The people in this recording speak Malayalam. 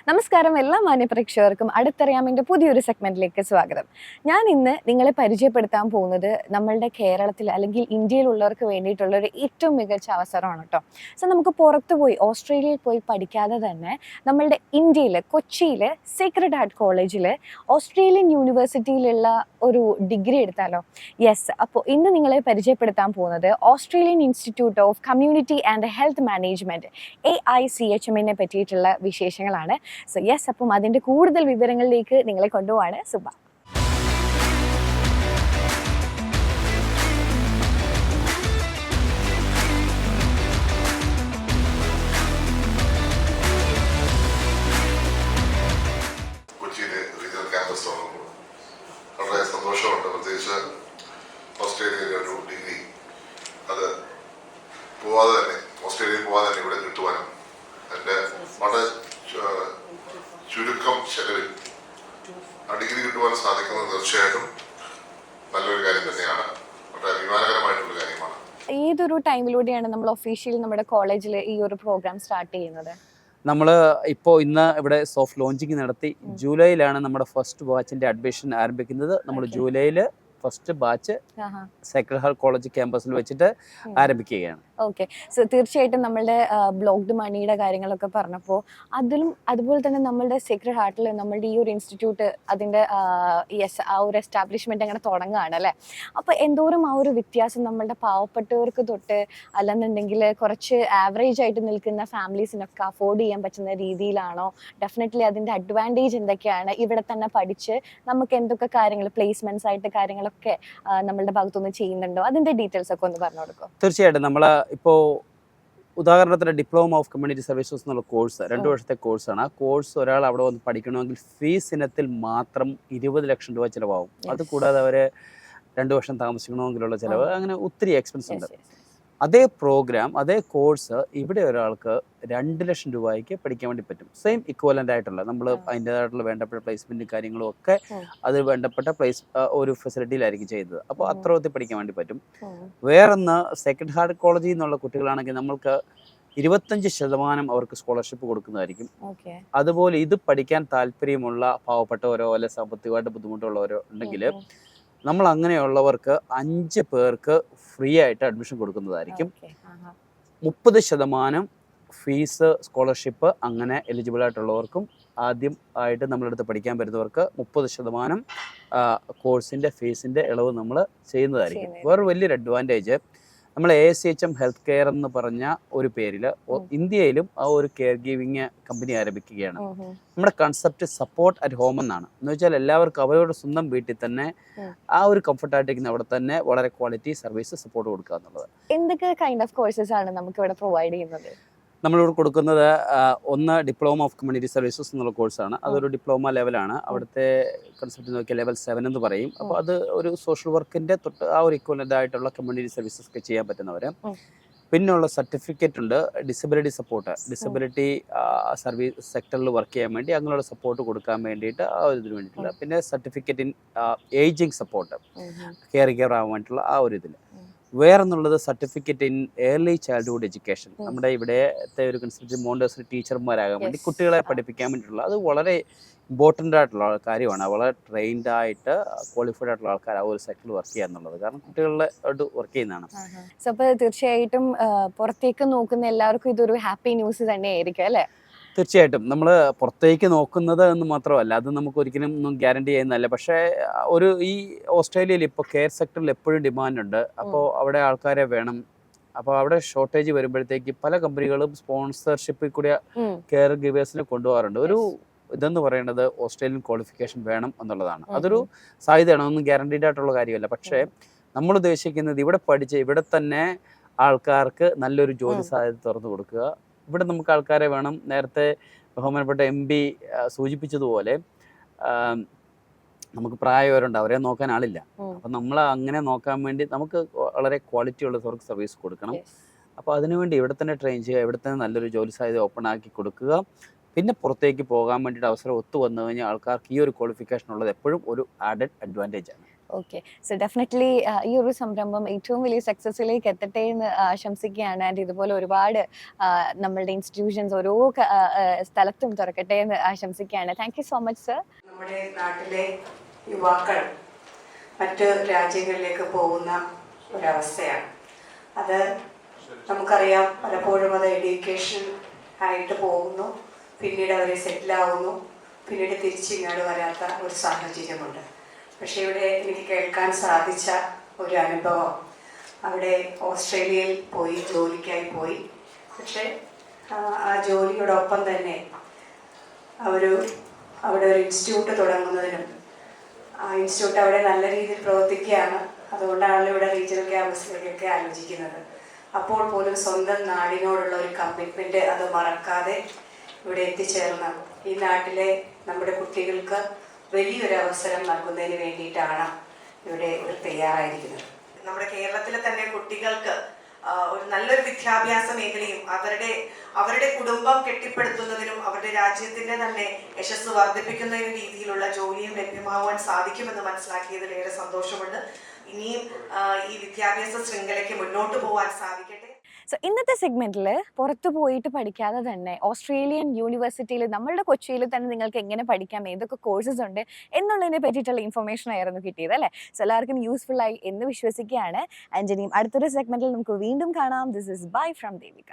നമസ്കാരം എല്ലാ മാന്യപ്രേക്ഷകർക്കും അടുത്തറിയാമിൻ്റെ പുതിയൊരു സെഗ്മെന്റിലേക്ക് സ്വാഗതം. ഞാൻ ഇന്ന് നിങ്ങളെ പരിചയപ്പെടുത്താൻ പോകുന്നത് നമ്മളുടെ കേരളത്തിൽ അല്ലെങ്കിൽ ഇന്ത്യയിലുള്ളവർക്ക് വേണ്ടിയിട്ടുള്ള ഒരു ഏറ്റവും മികച്ച അവസരമാണ് കേട്ടോ. സോ നമുക്ക് പുറത്തു പോയി ഓസ്ട്രേലിയയിൽ പോയി പഠിക്കാതെ തന്നെ നമ്മളുടെ ഇന്ത്യയിൽ കൊച്ചിയിൽ സേക്രഡ് ഹാർട്ട് കോളേജിൽ ഓസ്ട്രേലിയൻ യൂണിവേഴ്സിറ്റിയിലുള്ള ഒരു ഡിഗ്രി എടുത്താലോ? യെസ്, അപ്പോൾ ഇന്ന് നിങ്ങളെ പരിചയപ്പെടുത്താൻ പോകുന്നത് Australian institute of community and health management AICHM പറ്റിയിട്ടുള്ള വിശേഷങ്ങളാണ്. സോ യെസ്, അപ്പം അതിൻ്റെ കൂടുതൽ വിവരങ്ങളിലേക്ക് നിങ്ങളെ കൊണ്ടുപോവാണ് സുബ. കൊച്ചിയിലെ റീജിയണൽ ക്യാമ്പസ് തുറന്നപ്പോൾ വളരെ സന്തോഷമുണ്ട്. പ്രത്യേകിച്ച് ഓസ്ട്രേലിയയിലെ ഒരു ഡിഗ്രി അത് ഓസ്ട്രേലിയയിൽ പോവാതെ തന്നെ ഇവിടെ കിട്ടുവാനും എൻ്റെ വളരെ ചുരുക്കം ചെലവിൽ ആ ഡിഗ്രി കിട്ടുവാൻ സാധിക്കുന്നത് തീർച്ചയായിട്ടും നല്ലൊരു കാര്യം തന്നെയാണ്. വളരെ അഭിമാനകരമായിട്ടുള്ള കാര്യമാണ്. ഏതൊരു ടൈമിലൂടെയാണ് നമ്മൾ ഒഫീഷ്യലി നമ്മുടെ കോളേജിൽ ഈ ഒരു പ്രോഗ്രാം സ്റ്റാർട്ട് ചെയ്യുന്നത്? നമ്മൾ ഇപ്പോൾ ഇന്ന് ഇവിടെ സോഫ്റ്റ് ലോഞ്ചിങ് നടത്തി. ജൂലൈയിലാണ് നമ്മുടെ ഫസ്റ്റ് ബാച്ചിൻ്റെ അഡ്മിഷൻ ആരംഭിക്കുന്നത്. നമ്മൾ ജൂലൈയിൽ first batch Sacred heart college ക്യാമ്പസിൽ വെച്ചിട്ട് ആരംഭിക്കുകയാണ്. ഓക്കെ, സോ തീർച്ചയായിട്ടും നമ്മളുടെ ബ്ലോക്ക്ഡ് മണിയുടെ കാര്യങ്ങളൊക്കെ പറഞ്ഞപ്പോൾ അതുപോലെ തന്നെ നമ്മളുടെ സേക്രഡ് ഹാർട്ടിൽ നമ്മളുടെ ഈ ഒരു ഇൻസ്റ്റിറ്റ്യൂട്ട് അതിൻ്റെ ആ ഒരു എസ്റ്റാബ്ലിഷ്മെൻറ്റ് അങ്ങനെ തുടങ്ങുകയാണ് അല്ലേ? അപ്പോൾ എന്തോരം ആ ഒരു വ്യത്യാസം നമ്മളുടെ പാവപ്പെട്ടവർക്ക് തൊട്ട് അല്ലെന്നുണ്ടെങ്കിൽ കുറച്ച് ആവറേജ് ആയിട്ട് നിൽക്കുന്ന ഫാമിലീസിനൊക്കെ അഫോർഡ് ചെയ്യാൻ പറ്റുന്ന രീതിയിലാണോ? ഡെഫിനറ്റ്ലി അതിൻ്റെ അഡ്വാൻറ്റേജ് എന്തൊക്കെയാണ്? ഇവിടെ തന്നെ പഠിച്ച് നമുക്ക് എന്തൊക്കെ കാര്യങ്ങൾ പ്ലേസ്മെൻറ്റ്സ് ആയിട്ട് കാര്യങ്ങളൊക്കെ നമ്മളുടെ ഭാഗത്തുനിന്ന് ചെയ്യുന്നുണ്ടോ? അതിൻ്റെ ഡീറ്റെയിൽസ് ഒക്കെ ഒന്ന് പറഞ്ഞു കൊടുക്കും. തീർച്ചയായിട്ടും. നമ്മൾ ഇപ്പോൾ ഉദാഹരണത്തിന് ഡിപ്ലോമ ഓഫ് കമ്മ്യൂണിറ്റി സർവീസസ് എന്നുള്ള കോഴ്സ് 2 വർഷത്തെ കോഴ്സാണ്. ആ കോഴ്സ് ഒരാൾ അവിടെ വന്ന് പഠിക്കണമെങ്കിൽ ഫീസ് ഇനത്തിൽ മാത്രം 20 ലക്ഷം രൂപ ചിലവാകും. അതുകൂടാതെ അവർ 2 വർഷം താമസിക്കണമെങ്കിലുള്ള ചിലവ്, അങ്ങനെ ഒത്തിരി എക്സ്പെൻസ് ഉണ്ട്. അതേ പ്രോഗ്രാം, അതേ കോഴ്സ് ഇവിടെ ഒരാൾക്ക് 2 ലക്ഷം രൂപയ്ക്ക് പഠിക്കാൻ വേണ്ടി പറ്റും. സെയിം ഇക്വലൻ്റ് ആയിട്ടുള്ള നമ്മൾ അതിൻ്റേതായിട്ടുള്ള വേണ്ടപ്പെട്ട പ്ലേസ്മെൻറ്റും കാര്യങ്ങളും ഒക്കെ അത് വേണ്ടപ്പെട്ട ഒരു ഫെസിലിറ്റിയിലായിരിക്കും ചെയ്യുന്നത്. അപ്പോൾ അത്രത്തിൽ പഠിക്കാൻ വേണ്ടി പറ്റും. വേറൊന്ന്, സേക്രഡ് ഹാർട്ട് കോളേജിൽ നിന്നുള്ള കുട്ടികളാണെങ്കിൽ നമ്മൾക്ക് 25% അവർക്ക് സ്കോളർഷിപ്പ് കൊടുക്കുന്നതായിരിക്കും. അതുപോലെ ഇത് പഠിക്കാൻ താല്പര്യമുള്ള പാവപ്പെട്ടവരോ അല്ലെ സാമ്പത്തികമായിട്ട് ബുദ്ധിമുട്ടുള്ളവരോ ഉണ്ടെങ്കിൽ നമ്മൾ അങ്ങനെയുള്ളവർക്ക് 5 പേർക്ക് ഫ്രീ ആയിട്ട് അഡ്മിഷൻ കൊടുക്കുന്നതായിരിക്കും. 30% ഫീസ് സ്കോളർഷിപ്പ് അങ്ങനെ എലിജിബിൾ ആയിട്ടുള്ളവർക്കും ആദ്യം ആയിട്ട് നമ്മളടുത്ത് പഠിക്കാൻ വരുന്നവർക്ക് 30% കോഴ്സിൻ്റെ ഫീസിൻ്റെ ഇളവ് നമ്മൾ ചെയ്യുന്നതായിരിക്കും. വേറൊരു വലിയൊരു അഡ്വാൻറ്റേജ്, നമ്മൾ AICHM ഹെൽത്ത് കെയർ എന്ന് പറഞ്ഞ ഒരു പേരിൽ ഇന്ത്യയിലും ആ ഒരു കെയർ ഗിവിങ് കമ്പനി ആരംഭിക്കുകയാണ്. നമ്മുടെ കൺസെപ്റ്റ് സപ്പോർട്ട് അറ്റ് ഹോം എന്നാണ്. എന്ന് വെച്ചാൽ എല്ലാവർക്കും അവരുടെ സ്വന്തം വീട്ടിൽ തന്നെ ആ ഒരു കംഫർട്ടായിട്ടിരിക്കുന്ന അവിടെ തന്നെ വളരെ ക്വാളിറ്റി സർവീസ് സപ്പോർട്ട് കൊടുക്കുക എന്നുള്ളത്. എന്തൊക്കെ കൈൻഡ് ഓഫ് കോഴ്സസ് ആണ് നമുക്ക് ഇവിടെ പ്രൊവൈഡ് ചെയ്യുന്നത്? നമ്മളിവിടെ കൊടുക്കുന്നത് ഒന്ന് ഡിപ്ലോമ ഓഫ് കമ്മ്യൂണിറ്റി സർവീസസ് എന്നുള്ള കോഴ്സാണ്. അതൊരു ഡിപ്ലോമ ലെവലാണ്. അവിടുത്തെ കൺസെപ്റ്റ് നോക്കിയാൽ ലെവൽ 7 എന്ന് പറയും. അപ്പോൾ അത് ഒരു സോഷ്യൽ വർക്കിൻ്റെ തൊട്ട് ആ ഒരു ഇക്വലൻ്റ് ആയിട്ടുള്ള കമ്മ്യൂണിറ്റി സർവീസസ് ഒക്കെ ചെയ്യാൻ പറ്റുന്നവർ. പിന്നെയുള്ള സർട്ടിഫിക്കറ്റ് ഉണ്ട് ഡിസബിലിറ്റി സപ്പോർട്ട്, ഡിസബിലിറ്റി സർവീസ് സെക്ടറിൽ വർക്ക് ചെയ്യാൻ വേണ്ടി അങ്ങനെയുള്ള സപ്പോർട്ട് കൊടുക്കാൻ വേണ്ടിയിട്ട് ആ ഒരു ഇതിന് വേണ്ടിയിട്ടുള്ള. പിന്നെ certificate in ageing support, care ആവാൻ വേണ്ടിയിട്ടുള്ള ആ ഒരു ഇതിൽ. വേറെന്നുള്ളത് certificate in early childhood education. നമ്മുടെ ഇവിടത്തെ ഒരു കൺസെപ്റ്റ് മോണ്ടേഴ്സറി ടീച്ചർമാരാകാൻ വേണ്ടി കുട്ടികളെ പഠിപ്പിക്കാൻ വേണ്ടിയിട്ടുള്ള അത് വളരെ ഇമ്പോർട്ടൻ്റ് ആയിട്ടുള്ള കാര്യമാണ്. വളരെ ട്രെയിൻഡ് ആയിട്ട് ക്വാളിഫൈഡ് ആയിട്ടുള്ള ആൾക്കാർ ആ ഒരു സെക്ടറിൽ വർക്ക് ചെയ്യുക എന്നുള്ളത്. കാരണം കുട്ടികളുടെ വർക്ക് ചെയ്യുന്നതാണ്. സോ അപ്പോൾ തീർച്ചയായിട്ടും പുറത്തേക്ക് നോക്കുന്ന എല്ലാവർക്കും ഇതൊരു ഹാപ്പി ന്യൂസ് തന്നെയായിരിക്കും അല്ലേ? തീർച്ചയായിട്ടും. നമ്മൾ പുറത്തേക്ക് നോക്കുന്നത് എന്ന് മാത്രമല്ല, അത് നമുക്ക് ഒരിക്കലും ഒന്നും ഗ്യാരണ്ടി ചെയ്യുന്നതല്ല. പക്ഷേ ഈ ഓസ്ട്രേലിയയിൽ ഇപ്പോൾ കെയർ സെക്ടറിൽ എപ്പോഴും ഡിമാൻഡുണ്ട്. അപ്പോൾ അവിടെ ആൾക്കാരെ വേണം. അപ്പോൾ അവിടെ ഷോർട്ടേജ് വരുമ്പോഴത്തേക്ക് പല കമ്പനികളും സ്പോൺസർഷിപ്പിൽ കൂടി കെയർ ഗിവേഴ്സിനെ കൊണ്ടുപോകാറുണ്ട്. ഒരു ഇതെന്ന് പറയുന്നത് ഓസ്ട്രേലിയൻ ക്വാളിഫിക്കേഷൻ വേണം എന്നുള്ളതാണ്. അതൊരു സാധ്യതയാണ്, ഒന്നും ഗ്യാരണ്ടീഡ് ആയിട്ടുള്ള കാര്യമല്ല. പക്ഷേ നമ്മൾ ഉദ്ദേശിക്കുന്നത് ഇവിടെ പഠിച്ച് ഇവിടെ തന്നെ ആൾക്കാർക്ക് നല്ലൊരു ജോലി സാധ്യത തുറന്നു കൊടുക്കുക. ഇവിടെ നമുക്ക് ആൾക്കാരെ വേണം. നേരത്തെ ബഹുമാനപ്പെട്ട MP സൂചിപ്പിച്ചതുപോലെ നമുക്ക് പ്രായവരുണ്ട്, അവരെ നോക്കാൻ ആളില്ല. അപ്പം നമ്മൾ അങ്ങനെ നോക്കാൻ വേണ്ടി നമുക്ക് വളരെ ക്വാളിറ്റി ഉള്ളവർക്ക് സർവീസ് കൊടുക്കണം. അപ്പോൾ അതിനുവേണ്ടി ഇവിടെ തന്നെ ട്രെയിൻ ചെയ്യുക, ഇവിടെ തന്നെ നല്ലൊരു ജോലി സാധ്യത ഓപ്പൺ ആക്കി കൊടുക്കുക. പിന്നെ പുറത്തേക്ക് പോകാൻ വേണ്ടിയിട്ട് അവസരം ഒത്തു വന്നു കഴിഞ്ഞാൽ ആൾക്കാർക്ക് ഈ ഒരു ക്വാളിഫിക്കേഷൻ ഉള്ളത് എപ്പോഴും ഒരു ആഡഡ് അഡ്വാൻറ്റേജ് ആണ്. ഓക്കെ, സോ ഡെഫിനറ്റ്ലി ഈ ഒരു സംരംഭം ഏറ്റവും വലിയ സക്സസ്സിലേക്ക് എത്തട്ടെ എന്ന് ആശംസിക്കുകയാണ്. ആൻഡ് ഇതുപോലെ ഒരുപാട് നമ്മളുടെ ഇൻസ്റ്റിറ്റ്യൂഷൻസ് ഓരോ സ്ഥലത്തും തുറക്കട്ടെ എന്ന് ആശംസിക്കുകയാണ്. Thank you so much sir. നമ്മുടെ നാട്ടിലെ യുവാക്കൾ മറ്റ് രാജ്യങ്ങളിലേക്ക് പോകുന്ന ഒരവസ്ഥയാണ്. അത് നമുക്കറിയാം, പലപ്പോഴും അത് എഡ്യൂക്കേഷൻ ആയിട്ട് പോകുന്നു, പിന്നീട് അവർ സെറ്റിലാവുന്നു, പിന്നീട് തിരിച്ചിങ്ങോട്ട് വരാത്ത ഒരു സാഹചര്യമുണ്ട്. പക്ഷേ ഇവിടെ എനിക്ക് കേൾക്കാൻ സാധിച്ച ഒരു അനുഭവം, അവിടെ ഓസ്ട്രേലിയയിൽ പോയി ജോലിക്കായി പോയി. പക്ഷേ ആ ജോലിയോടൊപ്പം തന്നെ അവിടെ ഒരു ഇൻസ്റ്റിറ്റ്യൂട്ട് തുടങ്ങുന്നതിനും, ആ ഇൻസ്റ്റിറ്റ്യൂട്ട് അവിടെ നല്ല രീതിയിൽ പ്രവർത്തിക്കുകയാണ്. അതുകൊണ്ടാണല്ലോ ഇവിടെ റീജിയണൽ ക്യാമ്പസിലേക്കൊക്കെ ആലോചിക്കുന്നത്. അപ്പോൾ പോലും സ്വന്തം നാടിനോടുള്ള ഒരു കമ്മിറ്റ്മെൻറ്റ് അത് മറക്കാതെ ഇവിടെ എത്തിച്ചേർന്ന ഈ നാട്ടിലെ നമ്മുടെ കുട്ടികൾക്ക് വലിയൊരു അവസരം നൽകുന്നതിന് വേണ്ടിയിട്ടാണ് ഇവിടെ ഇവർ തയ്യാറായിരിക്കുന്നത്. നമ്മുടെ കേരളത്തിലെ തന്നെ കുട്ടികൾക്ക് ഒരു നല്ലൊരു വിദ്യാഭ്യാസ മേഖലയും അവരുടെ കുടുംബം കെട്ടിപ്പടുത്തുന്നതിനും അവരുടെ രാജ്യത്തിന്റെ തന്നെ യശസ് വർദ്ധിപ്പിക്കുന്നതിനും രീതിയിലുള്ള ജോലിയും ലഭ്യമാവാൻ സാധിക്കുമെന്ന് മനസ്സിലാക്കിയതിൽ ഏറെ സന്തോഷമുണ്ട്. ഇനിയും ഈ വിദ്യാഭ്യാസ ശൃംഖലയ്ക്ക് മുന്നോട്ട് പോകാൻ സാധിക്കട്ടെ. സോ ഇന്നത്തെ സെഗ്മെന്റിൽ പുറത്തു പോയിട്ട് പഠിക്കാതെ തന്നെ ഓസ്ട്രേലിയൻ യൂണിവേഴ്സിറ്റിയിൽ നമ്മളുടെ കൊച്ചിയിൽ തന്നെ നിങ്ങൾക്ക് എങ്ങനെ പഠിക്കാം, ഏതൊക്കെ കോഴ്സസ് ഉണ്ട് എന്നുള്ളതിനെ പറ്റിയിട്ടുള്ള ഇൻഫർമേഷൻ ആയിരുന്നു കിട്ടിയത് അല്ലേ. സോ എല്ലാവർക്കും യൂസ്ഫുൾ ആയി എന്ന് വിശ്വസിക്കുകയാണ്. ആൻഡ് ഇനിയും അടുത്തൊരു സെഗ്മെന്റിൽ നമുക്ക് വീണ്ടും കാണാം. This is bye from Devika.